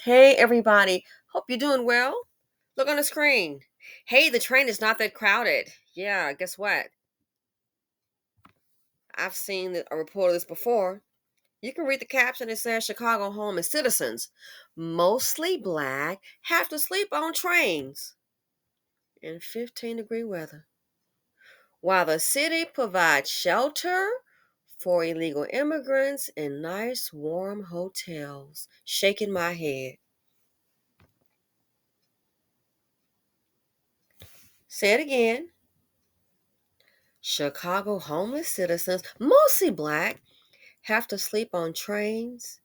Hey, everybody. Hope you're doing well. Look on the screen. Hey, the train is not that crowded. Yeah, guess what? I've seen a report of this before. You can read the caption. It says Chicago homeless citizens, mostly black, have to sleep on trains in 15-degree weather. While the city provides shelter for illegal immigrants in nice, warm hotels. Shaking my head. Say it again. Chicago homeless citizens, mostly black, have to sleep on trains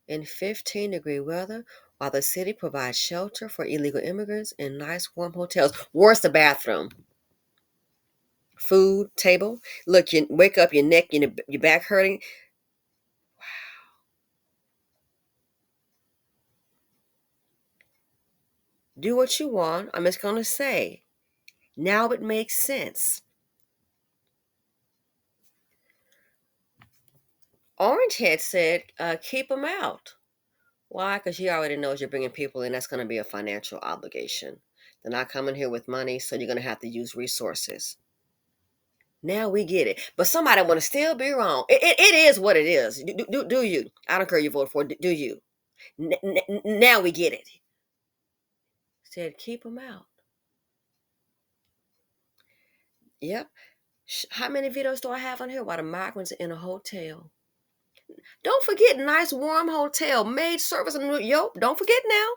in 15-degree weather while the city provides shelter for illegal immigrants in nice warm hotels. Where's the bathroom? Food, table? Look, you wake up, your neck, your back hurting. Do what you want. I'm just going to say, now it makes sense. Orangehead said, keep them out. Why? Because he already knows you're bringing people in. That's going to be a financial obligation. They're not coming here with money, so you're going to have to use resources. Now we get it. But somebody want to still be wrong. It is what it is. Do you? I don't care who you vote for. Do you? Now we get it. Said keep them out. Yep. How many videos do I have on here? While the migrants are in a hotel. Don't forget, nice warm hotel, maid service in New York. Don't forget now.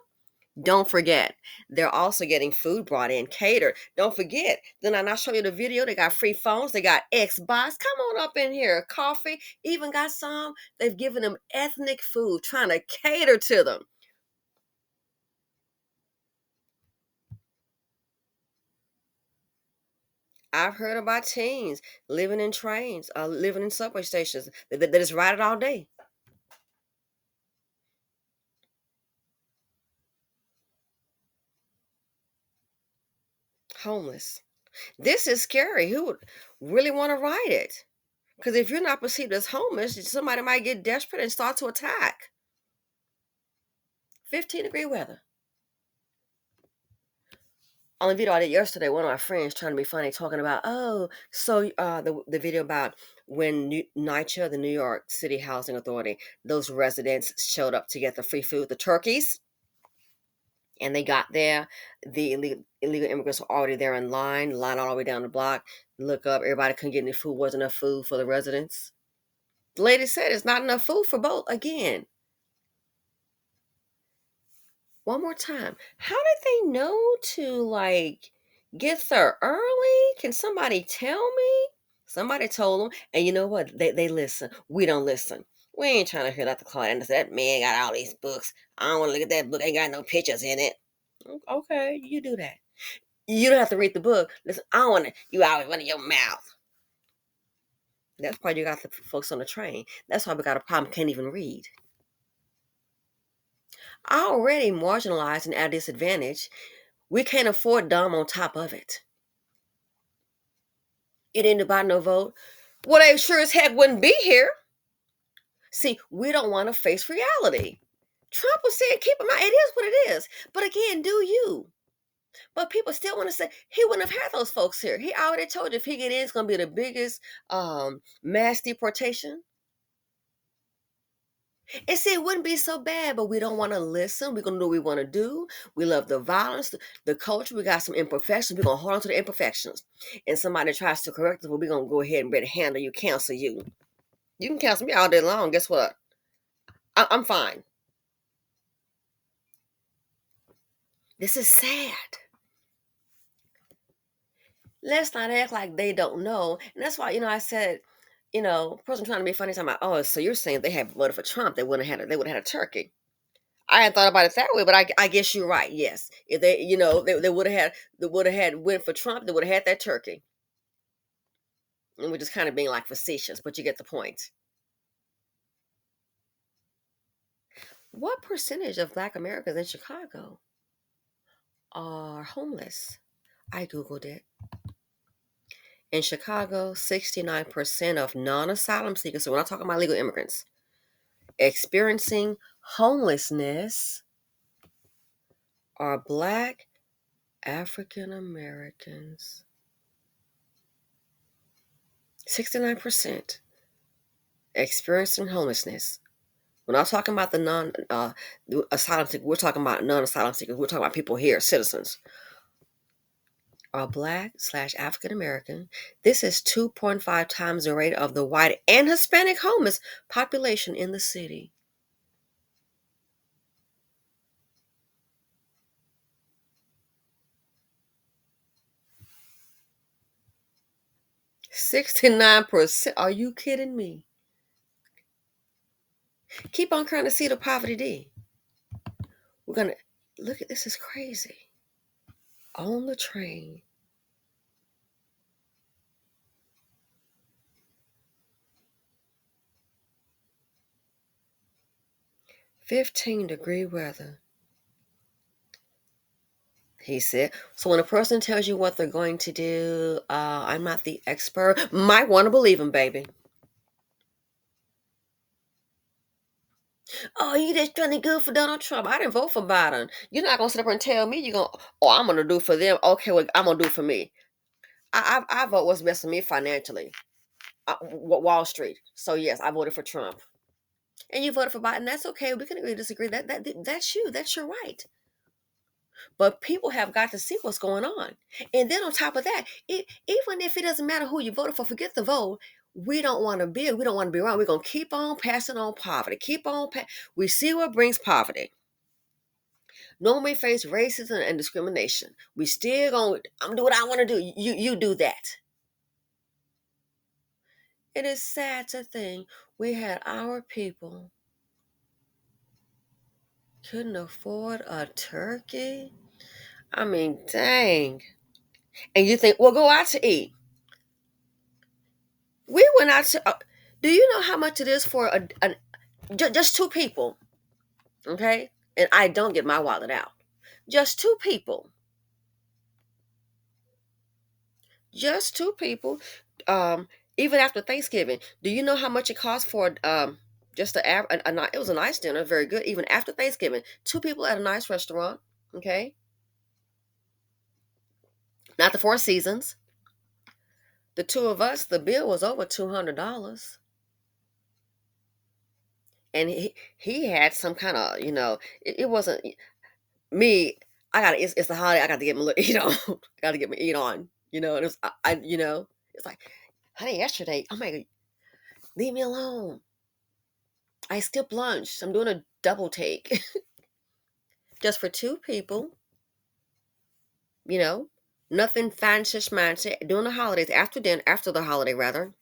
Don't forget, they're also getting food brought in, catered. Don't forget, then I show you the video. They got free phones, they got Xbox. Come on up in here, coffee. Even got some. They've given them ethnic food, trying to cater to them. I've heard about teens living in trains, living in subway stations. They just ride it all day. Homeless. This is scary. Who would really want to ride it? Because if you're not perceived as homeless, somebody might get desperate and start to attack. 15-degree weather. On the video I did yesterday, one of my friends trying to be funny, talking about, the video about when NYCHA, the New York City Housing Authority, those residents showed up to get the free food, the turkeys, and they got there. The illegal immigrants were already there in line all the way down the block. Look up, everybody couldn't get any food, wasn't enough food for the residents. The lady said it's not enough food for both again. One more time. How did they know to get there early? Can somebody tell me? Somebody told them, and you know what? They listen. We don't listen. We ain't trying to hear that the client. That man got all these books. I don't want to look at that book. Ain't got no pictures in it. Okay, you do that. You don't have to read the book. Listen, I don't want to. You always running your mouth. That's why you got the folks on the train. That's why we got a problem. Can't even read. Already marginalized and at a disadvantage. We can't afford dumb on top of it. It ain't about no vote. Well, they sure as heck wouldn't be here. See, we don't want to face reality. Trump was saying, keep them out. It is what it is. But again, do you? But people still want to say he wouldn't have had those folks here. He already told you if he get in, it's going to be the biggest mass deportation. And see, it wouldn't be so bad, but we don't want to listen. We're going to do what we want to do. We love the violence, the culture. We got some imperfections. We're going to hold on to the imperfections. And somebody tries to correct us, well, we're going to go ahead and better handle you, cancel you. You can cancel me all day long. Guess what? I'm fine. This is sad. Let's not act like they don't know. And that's why, I said, person trying to be funny talking about, oh, so you're saying they had voted for Trump, they would have had a turkey. I hadn't thought about it that way, but I guess you're right. Yes, if they would have had went for Trump, they would have had that turkey. And we're just kind of being like facetious, but you get the point. What percentage of Black Americans in Chicago are homeless? I googled it. In Chicago, 69% of non-asylum seekers, so we're not talking about legal immigrants, experiencing homelessness Are Black African Americans 69% experiencing homelessness? We're not talking about the asylum seekers. We're talking about non-asylum seekers. We're talking about people here, citizens. Are Black/African American. This is 2.5 times the rate of the white and Hispanic homeless population in the city. 69%. Are you kidding me? Keep on trying to see the poverty D. We're gonna look at this. Is crazy. On the train. 15-degree weather. He said. So when a person tells you what they're going to do, I'm not the expert. Might want to believe him, baby. Oh, you just trying to good for Donald Trump. I didn't vote for Biden. You're not gonna sit up and tell me you're gonna. Oh, I'm gonna do for them. Okay, well, I'm gonna do for me. I vote what's best for me financially. Wall Street. So yes, I voted for Trump. And you voted for Biden. That's okay. We can agree to disagree. That's you. That's your right. But people have got to see what's going on. And then on top of that, even if it doesn't matter who you voted for, forget the vote. We don't want to be. We don't want to be around. We're gonna keep on passing on poverty. Keep on. We see what brings poverty. When we face racism and discrimination, we still gonna. I'm do what I want to do. You do that. It is sad to think we had our people couldn't afford a turkey. I mean, dang. And you think, well, go out to eat. We went out to. Do you know how much it is for just two people? Okay, and I don't get my wallet out. Just two people. Just two people. Even after Thanksgiving, do you know how much it costs for just it was a nice dinner, very good. Even after Thanksgiving, two people at a nice restaurant. Okay, not the Four Seasons. The two of us, the bill was over $200. And he had some kind of, it wasn't me. It's the holiday. I got to get my little eat on. I got to get my eat on. And it was it's like, honey, yesterday, oh my God, leave me alone. I skipped lunch. I'm doing a double take just for two people. Nothing fancy schmancy. During the holidays, after the holiday rather,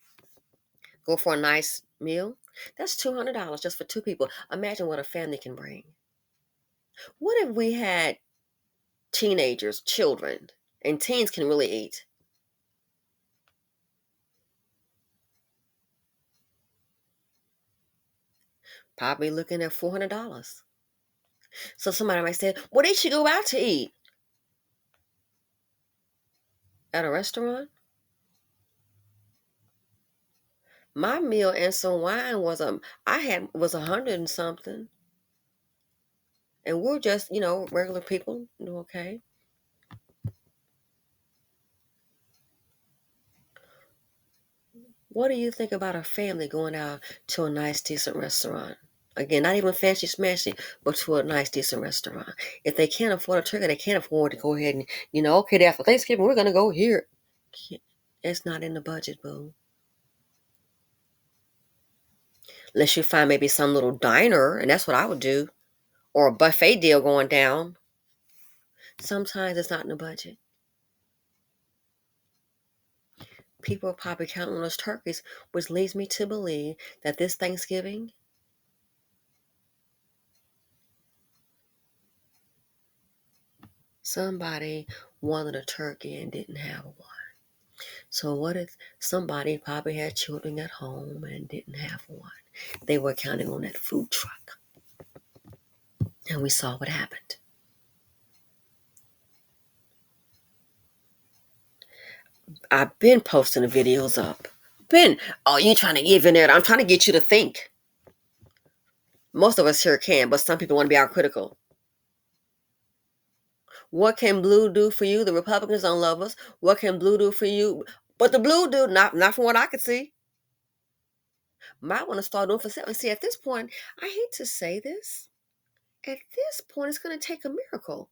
go for a nice meal. That's $200 just for two people. Imagine what a family can bring. What if we had teenagers, children, and teens can really eat? Probably looking at $400. So somebody might say, well, they should go out to eat at a restaurant. My meal and some wine was 100 and something. And we're just, regular people. Okay. What do you think about a family going out to a nice, decent restaurant? Again, not even fancy smashy, but to a nice, decent restaurant. If they can't afford a turkey, they can't afford to go ahead and, okay, after Thanksgiving, we're going to go here. It's not in the budget, boo. Unless you find maybe some little diner, and that's what I would do, or a buffet deal going down. Sometimes it's not in the budget. People are probably counting on those turkeys, which leads me to believe that this Thanksgiving, somebody wanted a turkey and didn't have one. So what if somebody probably had children at home and didn't have one? They were counting on that food truck. And we saw what happened. I've been posting the videos up. You trying to give in there? I'm trying to get you to think. Most of us here can, but some people want to be out critical. What can blue do for you? The Republicans don't love us. What can blue do for you? But the blue do, not from what I could see. Might want to start doing for self. And see, at this point, I hate to say this. At this point, it's going to take a miracle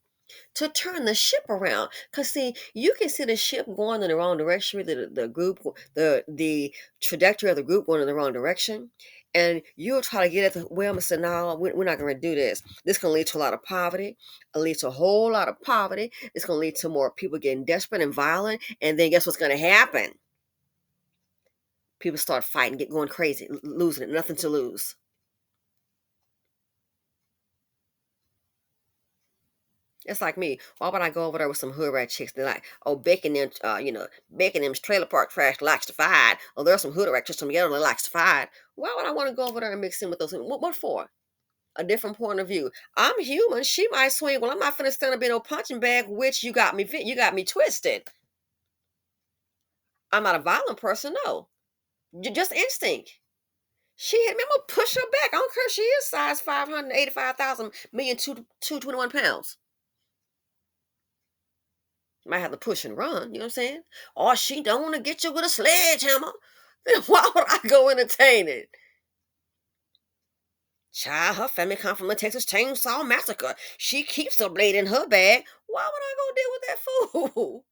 to turn the ship around. Because see, you can see the ship going in the wrong direction, the group, the trajectory of the group going in the wrong direction. And you'll try to get at the wheel and say, no, we're not going to do this. This is going to lead to a lot of poverty. It'll lead to a whole lot of poverty. It's going to lead to more people getting desperate and violent. And then guess what's going to happen? People start fighting, get going crazy, losing it, nothing to lose. It's like me. Why would I go over there with some hood rat chicks? They're like, oh, baking them's trailer park trash likes to fight. Oh, there's some hood rat chicks from together that likes to fight. Why would I want to go over there and mix in with those? What for? A different point of view. I'm human. She might swing. Well, I'm not finna stand up in no punching bag. Which you got me twisted. I'm not a violent person. No, just instinct. She hit me. I'm gonna push her back. I don't care. She is size 585,000 million 221 pounds. Might have to push and run, you know what I'm saying? Or she don't want to get you with a sledgehammer. Then why would I go entertain it? Child, her family come from the Texas Chainsaw Massacre. She keeps a blade in her bag. Why would I go deal with that fool?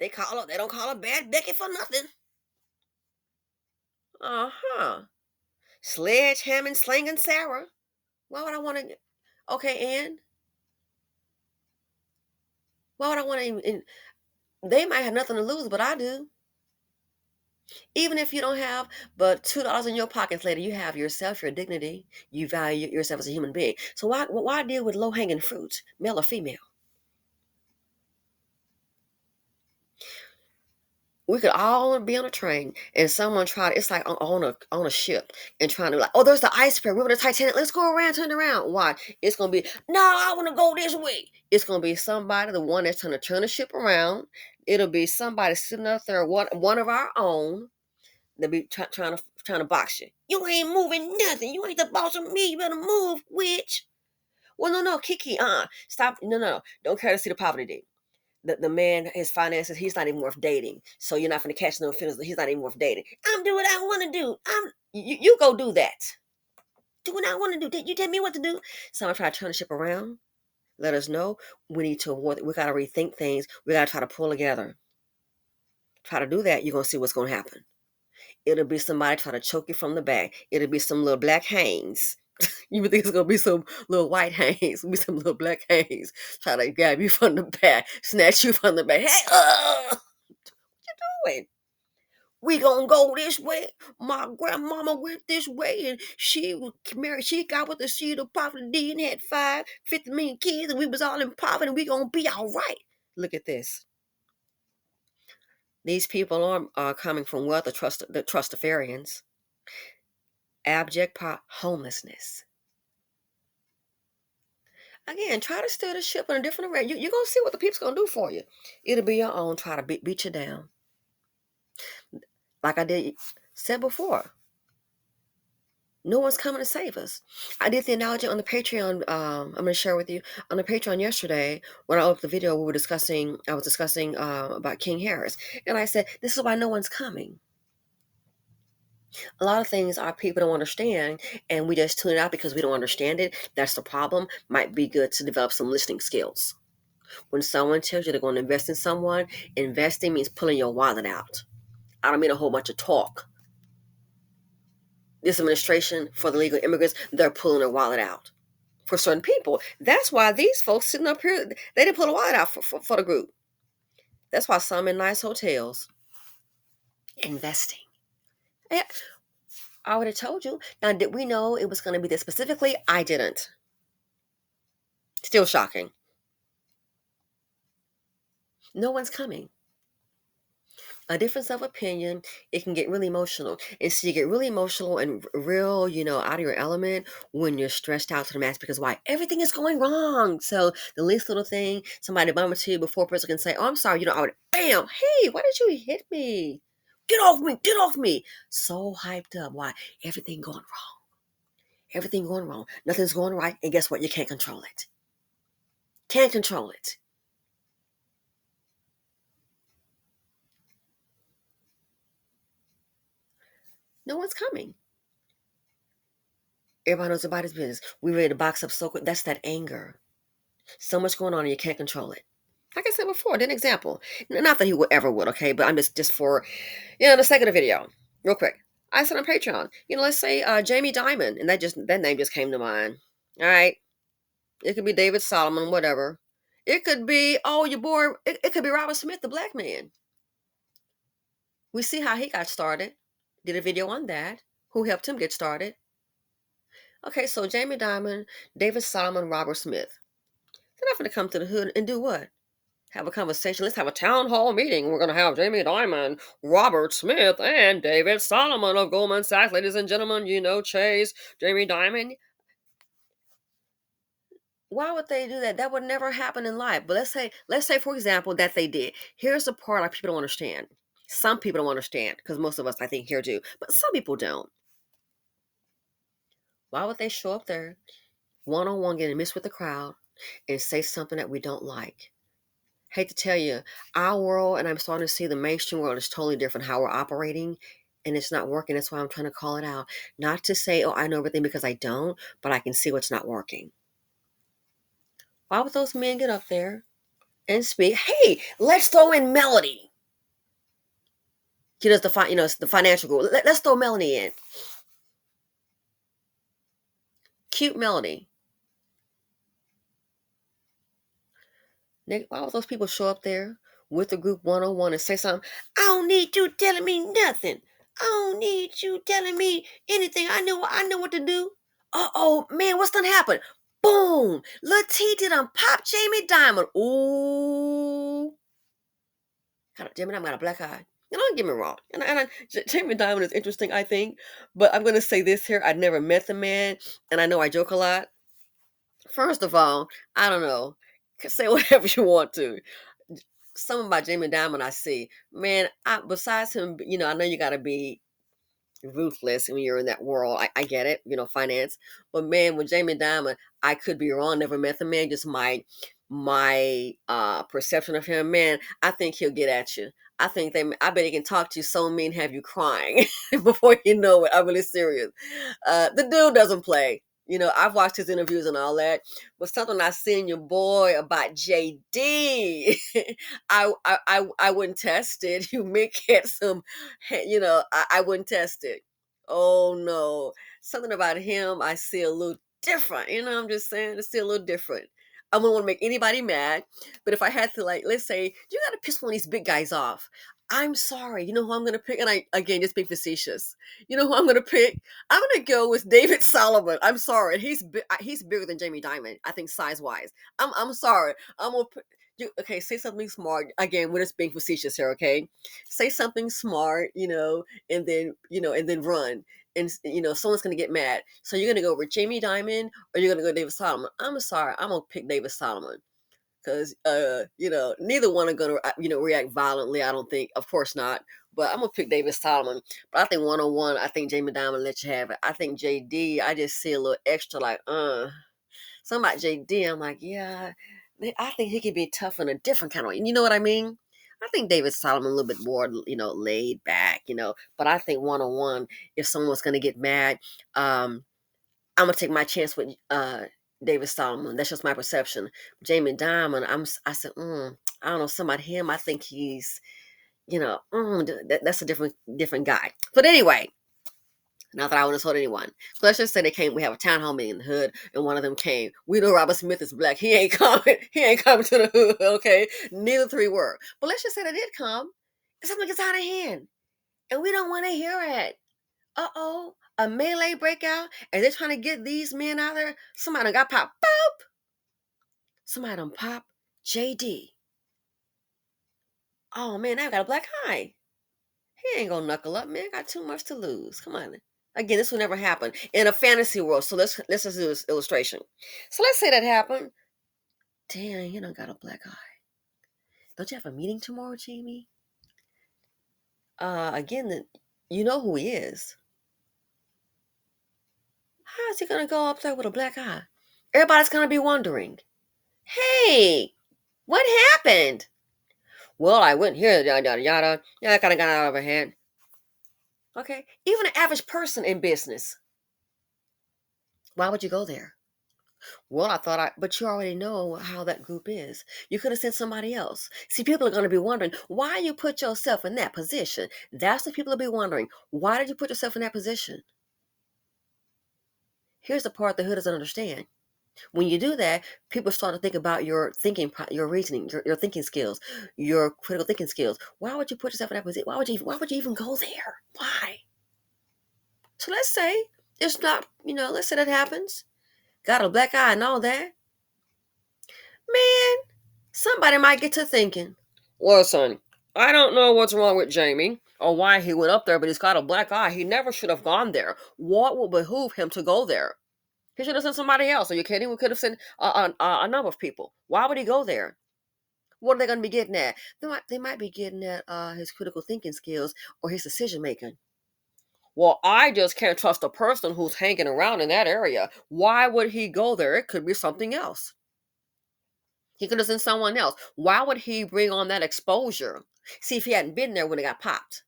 They don't call her Bad Becky for nothing. Uh-huh. Sledgehammer slinging Sarah. Why would I want to? Okay, and why would I want to? They might have nothing to lose, but I do. Even if you don't have but $2 in your pockets later, you have yourself, your dignity. You value yourself as a human being. So why deal with low-hanging fruit, male or female? We could all be on a train and someone it's like on a ship and trying to like, oh, there's the iceberg. Remember the Titanic? Let's go around, turn around. Why? It's gonna be, no, I want to go this way. It's gonna be somebody, the one that's trying to turn the ship around. It'll be somebody sitting up there, one of our own. They'll be trying to box you. You ain't moving nothing. You ain't the boss of me. You better move, witch. Well, no, Kiki, stop. No. Don't care to see the poverty date. The man, his finances, he's not even worth dating. So you're not gonna catch no feelings. He's not even worth dating. I'm doing what I want to do. You go do that. Do what I want to do. You tell me what to do. Someone try to turn the ship around. Let us know. We need to avoid. We gotta rethink things. We gotta try to pull together. Try to do that. You're gonna see what's gonna happen. It'll be somebody trying to choke you from the back. It'll be some little black hanes. You would think it's gonna be some little white hanes. It'll be some little black hanes trying to grab you from the back, snatch you from the back. Hey, what you doing? We gonna go this way. My grandmama went this way, and she was married. She got with the seed of poverty and had 50 million kids, and we was all in poverty. And we gonna be all right. Look at this. These people are coming from wealth, the trustafarians. Abject homelessness. Again, try to steer the ship in a different way. You're going to see what the people's going to do for you. It'll be your own. Try to beat you down. Like I said before, no one's coming to save us. I did the analogy on the Patreon. I'm going to share with you on the Patreon yesterday when I uploaded the video. I was discussing about King Harris, and I said this is why no one's coming. A lot of things our people don't understand, and we just tune it out because we don't understand it. That's the problem. Might be good to develop some listening skills. When someone tells you they're going to invest in someone, investing means pulling your wallet out. I don't mean a whole bunch of talk. This administration, for the legal immigrants, they're pulling their wallet out. For certain people, that's why these folks sitting up here, they didn't pull a wallet out for the group. That's why some in nice hotels investing. Yeah, I would have told you. Now, did we know it was going to be this specifically? I didn't. Still shocking. No one's coming. A difference of opinion, it can get really emotional. And so you get really emotional and real, out of your element when you're stressed out to the max because why? Everything is going wrong. So the least little thing, somebody bump into you before a person can say, oh, I'm sorry, I would, bam, hey, why did you hit me? Get off me. So hyped up. Why? Everything going wrong. Everything going wrong. Nothing's going right. And guess what? You can't control it. Can't control it. No one's coming. Everybody knows about his business. We ready to box up so quick. That's that anger. So much going on and you can't control it. Like I said before, an example. Not that he would ever would, okay, but I'm just for the sake of the video, real quick. I said on Patreon, let's say Jamie Dimon, and that name just came to mind. All right, it could be David Solomon, whatever. It could be your boy. It could be Robert Smith, the black man. We see how he got started. Did a video on that. Who helped him get started? Okay, so Jamie Dimon, David Solomon, Robert Smith. They're not going to come to the hood and do what? Have a conversation. Let's have a town hall meeting. We're going to have Jamie Dimon, Robert Smith, and David Solomon of Goldman Sachs. Ladies and gentlemen, Chase, Jamie Dimon. Why would they do that? That would never happen in life. But let's say, for example, that they did. Here's the part like people don't understand. Some people don't understand because most of us, I think, here do. But some people don't. Why would they show up there, one-on-one, getting mixed with the crowd, and say something that we don't like? Hate to tell you, our world, and I'm starting to see the mainstream world is totally different how we're operating, and it's not working. That's why I'm trying to call it out. Not to say, oh, I know everything, because I don't, but I can see what's not working. Why would those men get up there and speak? Hey, let's throw in Melody. It's the financial group. Let's throw Melody in. Cute Melody. Why would those people show up there with the group one-on-one and say something? I don't need you telling me nothing. I don't need you telling me anything. I know what to do. Uh-oh, man, what's done happened? Boom! Lil T did pop Jamie Dimon. Ooh. Jamie Dimon got a black eye. Don't get me wrong. Jamie Dimon is interesting, I think. But I'm going to say this here. I've never met the man, and I know I joke a lot. First of all, I don't know. Say whatever you want to. Something about Jamie Dimon I see. Man, besides him, I know you got to be ruthless when you're in that world. I get it, finance. But man, with Jamie Dimon, I could be wrong. Never met the man. Just my perception of him. Man, I think he'll get at you. I bet he can talk to you so mean, have you crying before you know it. I'm really serious. The dude doesn't play. I've watched his interviews and all that, but something I seen your boy about JD, I wouldn't test it. You may get some, I wouldn't test it. Oh no, something about him I see a little different. I'm just saying, it's still a little different. I wouldn't want to make anybody mad, but if I had to, let's say you got to piss one of these big guys off. I'm sorry. You know who I'm gonna pick, and I again just being facetious. You know who I'm gonna pick? I'm gonna go with David Solomon. I'm sorry, he's bigger than Jamie Dimon. I think size wise. I'm sorry. I'm gonna put you. Okay, say something smart. Again, we're just being facetious here. Okay, say something smart. And then run. And someone's gonna get mad. So you're gonna go with Jamie Dimon, or you're gonna go David Solomon. I'm sorry. I'm gonna pick David Solomon. Because neither one are gonna react violently. I don't think, of course not. But I'm gonna pick David Solomon. But I think one-on-one, I think Jamie Dimon let you have it. I think JD, I just see a little extra something about JD. I'm like, yeah, I think he could be tough in a different kind of way. You know what I mean? I think David Solomon a little bit more, laid back. But I think one-on-one, if someone's gonna get mad, I'm gonna take my chance with David Solomon. That's just my perception. Jamie Dimon, I said, I don't know, some about him. I think he's, that's a different guy. But anyway, not that I want to insult anyone. So let's just say we have a town hall meeting in the hood, and one of them came. We know Robert Smith is black. He ain't coming. He ain't coming to the hood. Okay, neither three were. But let's just say they did come, and something gets out of hand, and we don't want to hear it. Uh-oh, a melee breakout, and they're trying to get these men out there. Somebody done got popped. Boop! Somebody done popped JD. Oh, man, I got a black eye. He ain't gonna knuckle up, man. Got too much to lose. Come on. Again, this will never happen in a fantasy world. So let's just do this illustration. So let's say that happened. Damn, you done got a black eye. Don't you have a meeting tomorrow, Jamie? Again, you know who he is. How is he gonna go up there with a black eye? Everybody's gonna be wondering. Hey, what happened? Well, I went here, yada, yada, yada. Yeah, I kind of got out of hand. Okay. Even an average person in business. Why would you go there? Well, but you already know how that group is. You could have sent somebody else. See, people are going to be wondering why you put yourself in that position. That's what people will be wondering. Why did you put yourself in that position? Here's the part the hood doesn't understand. When you do that, people start to think about your thinking, your reasoning, your thinking skills, your critical thinking skills. Why would you put yourself in that position? Why would you even go there? Why? So let's say it's not, let's say that happens. Got a black eye and all that. Man, somebody might get to thinking, listen, I don't know what's wrong with Jamie or why he went up there, but he's got a black eye. He never should have gone there. What will behoove him to go there? He should have sent somebody else. Are you kidding? We could have sent a number of people. Why would he go there? What are they going to be getting at? They might be getting at his critical thinking skills or his decision making. Well, I just can't trust a person who's hanging around in that area. Why would he go there? It could be something else. He could have sent someone else. Why would he bring on that exposure? See, if he hadn't been there when it got popped,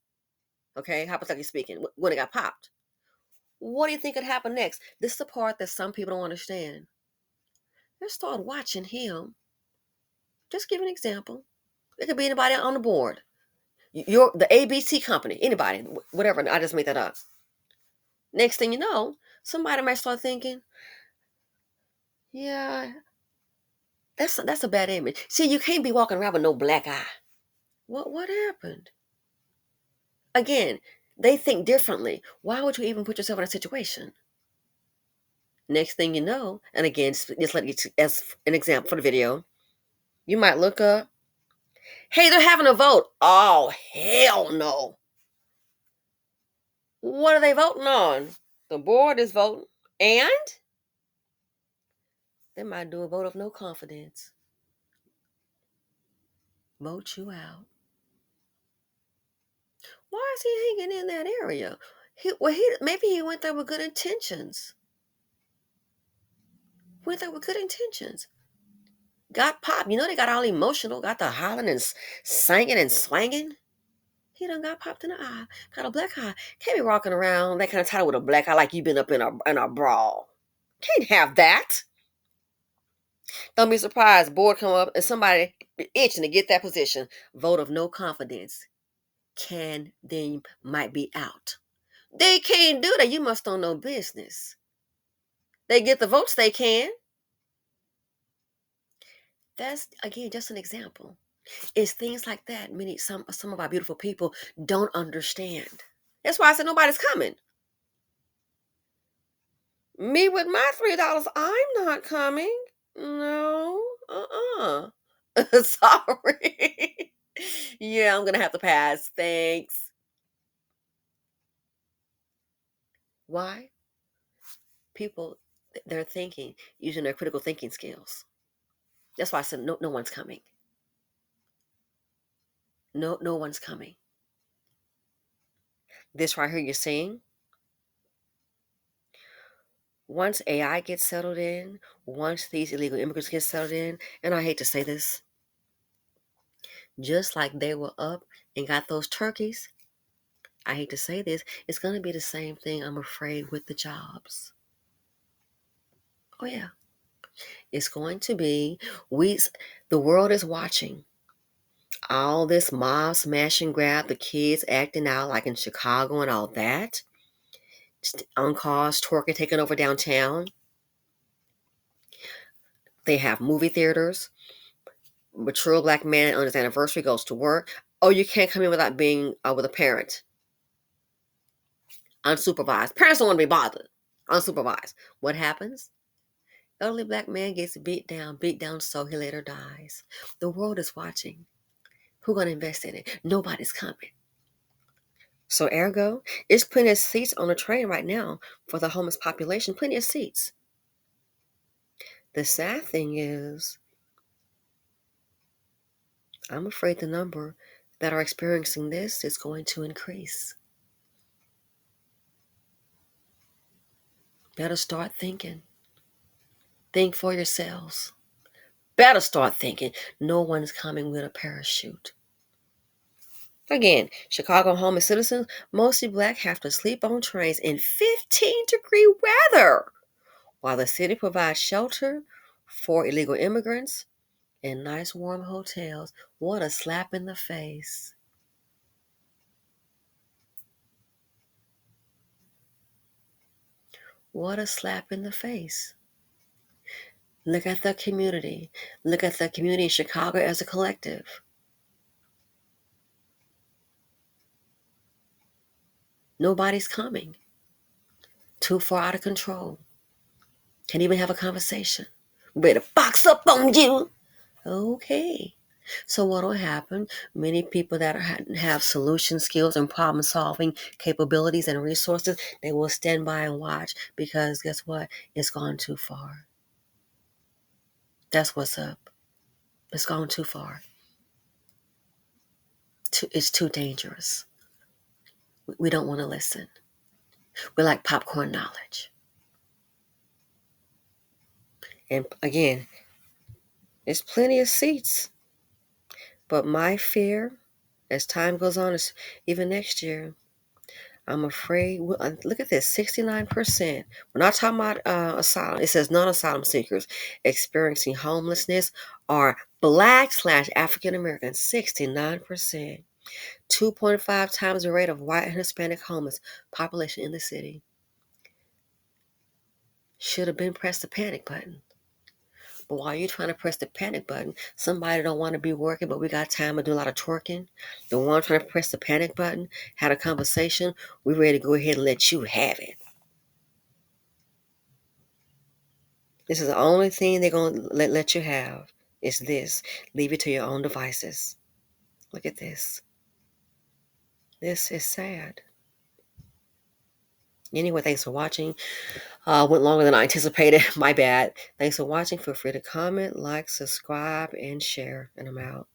okay, hypothetically speaking, when it got popped, what do you think could happen next? This is the part that some people don't understand. They start watching him. Just give an example. It could be anybody on the board. The ABC company, anybody, whatever. I just made that up. Next thing you know, somebody might start thinking, yeah, that's a bad image. See, you can't be walking around with no black eye. What happened? Again, they think differently. Why would you even put yourself in a situation? Next thing you know, and again, just let it as an example for the video, you might look up, hey, they're having a vote. Oh, hell no. What are they voting on? The board is voting. And they might do a vote of no confidence. Vote you out. Why is he hanging in that area? Maybe he went there with good intentions. Went there with good intentions. Got popped. They got all emotional. Got the hollering and singing and swanging. He done got popped in the eye. Got a black eye. Can't be walking around that kind of title with a black eye like you been up in a brawl. Can't have that. Don't be surprised. Board come up and somebody itching to get that position. Vote of no confidence. They might be out. They can't do that. You must don't know business. They get the votes they can. That's again just an example. It's things like that some of our beautiful people don't understand. That's why I said nobody's coming. Me with my $3, I'm not coming. No. Sorry. Yeah, I'm gonna have to pass. Thanks. Why? People, they're thinking using their critical thinking skills. That's why I said no one's coming. No one's coming. This right here you're seeing, once AI gets settled in, once these illegal immigrants get settled in, and I hate to say this, just like they were up and got those turkeys, I hate to say this, it's going to be the same thing, I'm afraid, with the jobs. Oh, yeah. It's going to be, the world is watching all this mob smash and grab, the kids acting out like in Chicago and all that. On cars, twerking, taking over downtown. They have movie theaters. Mature black man on his anniversary goes to work. Oh, you can't come in without being with a parent. Unsupervised. Parents don't want to be bothered. Unsupervised. What happens? Elderly black man gets beat down so he later dies. The world is watching. Who's going to invest in it? Nobody's coming. So ergo, it's plenty of seats on the train right now for the homeless population. Plenty of seats. The sad thing is, I'm afraid the number that are experiencing this is going to increase. Better start thinking. Think for yourselves. better start thinking no one's coming with a parachute. Again, Chicago homeless citizens, mostly black, have to sleep on trains in 15-degree weather while the city provides shelter for illegal immigrants and nice warm hotels. What a slap in the face. What a slap in the face. Look at the community. Look at the community in Chicago as a collective. Nobody's coming. Too far out of control. Can't even have a conversation. Ready to box up on you. Okay. So what will happen? Many people that have solution skills and problem solving capabilities and resources, they will stand by and watch because guess what? It's gone too far. That's what's up. It's gone too far. It's too dangerous. We don't want to listen. We're like popcorn knowledge. And again, there's plenty of seats. But my fear, as time goes on, is even next year, I'm afraid. Look at this, 69%. We're not talking about asylum. It says non-asylum seekers experiencing homelessness are Black/African Americans, 69%. 2.5 times the rate of white and Hispanic homeless population in the city. Should have been pressed the panic button. But while you're trying to press the panic button, somebody don't want to be working, but we got time to do a lot of twerking. The one trying to press the panic button, had a conversation, we're ready to go ahead and let you have it. This is the only thing they're going to let you have. It's this. Leave it to your own devices. Look at this. This is sad. Anyway, thanks for watching. Went longer than I anticipated. My bad. Thanks for watching. Feel free to comment, like, subscribe, and share. And I'm out.